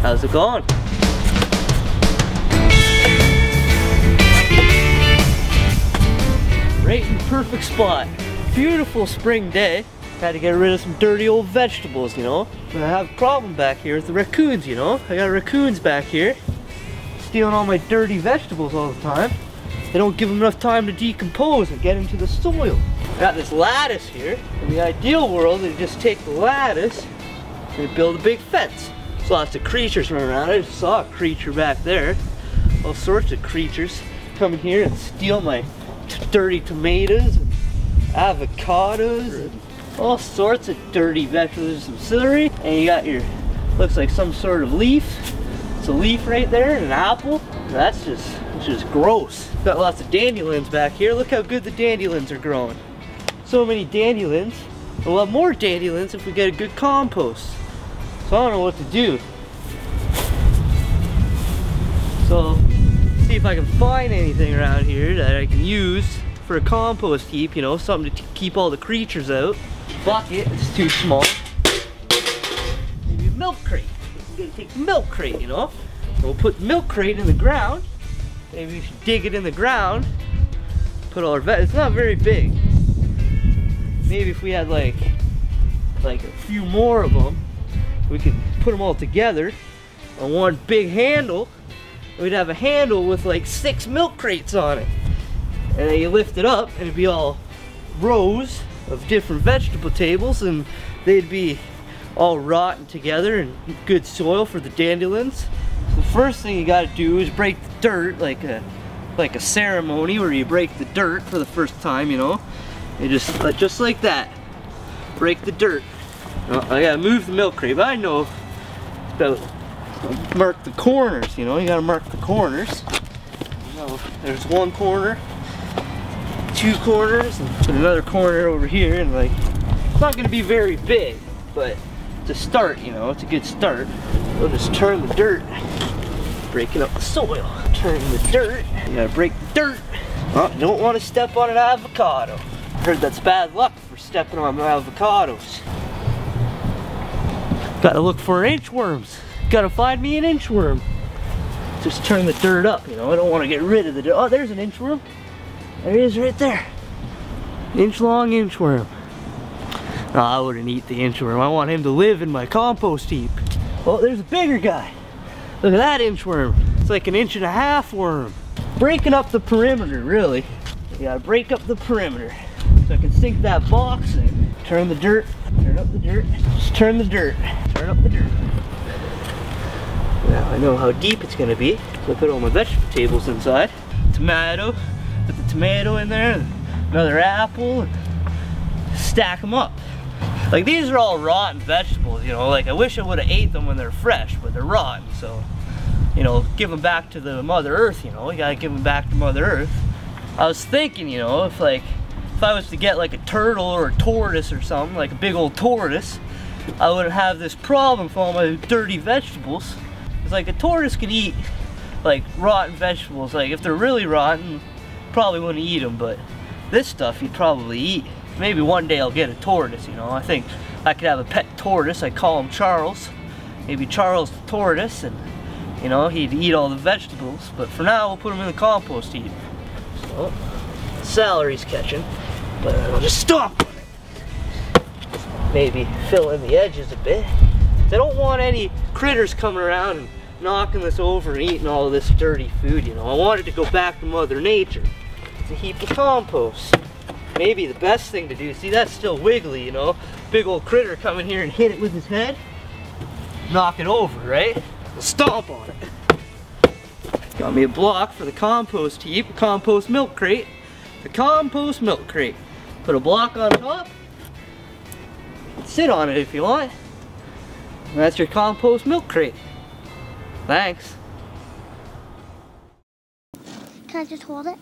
How's it going? Right in the perfect spot. Beautiful spring day. Had to get rid of some dirty old vegetables, you know. But I have a problem back here with the raccoons, you know. I got raccoons back here stealing all my dirty vegetables all the time. They don't give them enough time to decompose and get into the soil. I got this lattice here. In the ideal world, they just take the lattice and build a big fence. There's lots of creatures running around. I just saw a creature back there. All sorts of creatures come in here and steal my dirty tomatoes and avocados and all sorts of dirty vegetables. Some celery, and you got your, looks like some sort of leaf. It's a leaf right there and an apple. That's just gross. Got lots of dandelions back here. Look how good the dandelions are growing. So many dandelions. We'll have more dandelions if we get a good compost. So I don't know what to do. So see if I can find anything around here that I can use for a compost heap, you know, something to keep all the creatures out. Bucket, it's too small. Maybe a milk crate. I'm gonna take the milk crate, you know. We'll put the milk crate in the ground. Maybe we should dig it in the ground. Put all our it's not very big. Maybe if we had like a few more of them, we could put them all together on one big handle. We'd have a handle with like 6 milk crates on it. And then you lift it up and it'd be all rows of different vegetable tables, and they'd be all rotten together and good soil for the dandelions. The first thing you gotta do is break the dirt, like a ceremony where you break the dirt for the first time, you know. You just like that, break the dirt. I gotta move the milk crate, but I know about mark the corners, you know. You gotta mark the corners. You know, there's one corner, 2 corners, and another corner over here, and like, it's not gonna be very big, but to start, you know, it's a good start. We'll just turn the dirt, breaking up the soil. Turn the dirt, you gotta break the dirt. Oh, you don't want to step on an avocado. I heard that's bad luck for stepping on avocados. Gotta look for inchworms. Gotta find me an inchworm. Just turn the dirt up, you know, I don't want to get rid of the dirt. Oh, there's an inchworm. There he is right there. Inch-long inchworm. No, I wouldn't eat the inchworm. I want him to live in my compost heap. Oh, there's a bigger guy. Look at that inchworm. It's like an 1.5-inch worm. Breaking up the perimeter, really. You gotta break up the perimeter. So I can sink that box in. Turn the dirt, turn up the dirt. Just turn the dirt, turn up the dirt. Now I know how deep it's gonna be. So I put all my vegetable tables inside. Tomato, put the tomato in there, another apple, and stack them up. Like, these are all rotten vegetables, you know, like I wish I would have ate them when they're fresh, but they're rotten, so, you know, give them back to the Mother Earth, you know, you gotta give them back to Mother Earth. I was thinking, you know, if I was to get like a turtle or a tortoise or something, like a big old tortoise, I wouldn't have this problem for all my dirty vegetables. It's like a tortoise could eat like rotten vegetables, like if they're really rotten, probably wouldn't eat them, but this stuff you'd probably eat. Maybe one day I'll get a tortoise, you know. I think I could have a pet tortoise. I call him Charles. Maybe Charles the tortoise, and you know, he'd eat all the vegetables. But for now, we'll put him in the compost heap. So, celery's catching, but I'll just stomp on it. Maybe fill in the edges a bit. I don't want any critters coming around and knocking this over and eating all of this dirty food, you know. I want it to go back to Mother Nature. It's a heap of compost. Maybe the best thing to do, see, that's still wiggly, you know. Big old critter come in here and hit it with his head, knock it over, right? We'll stomp on it. Got me a block for the compost heap, a compost milk crate. The compost milk crate. Put a block on top. Sit on it if you want. And that's your compost milk crate. Thanks. Can I just hold it?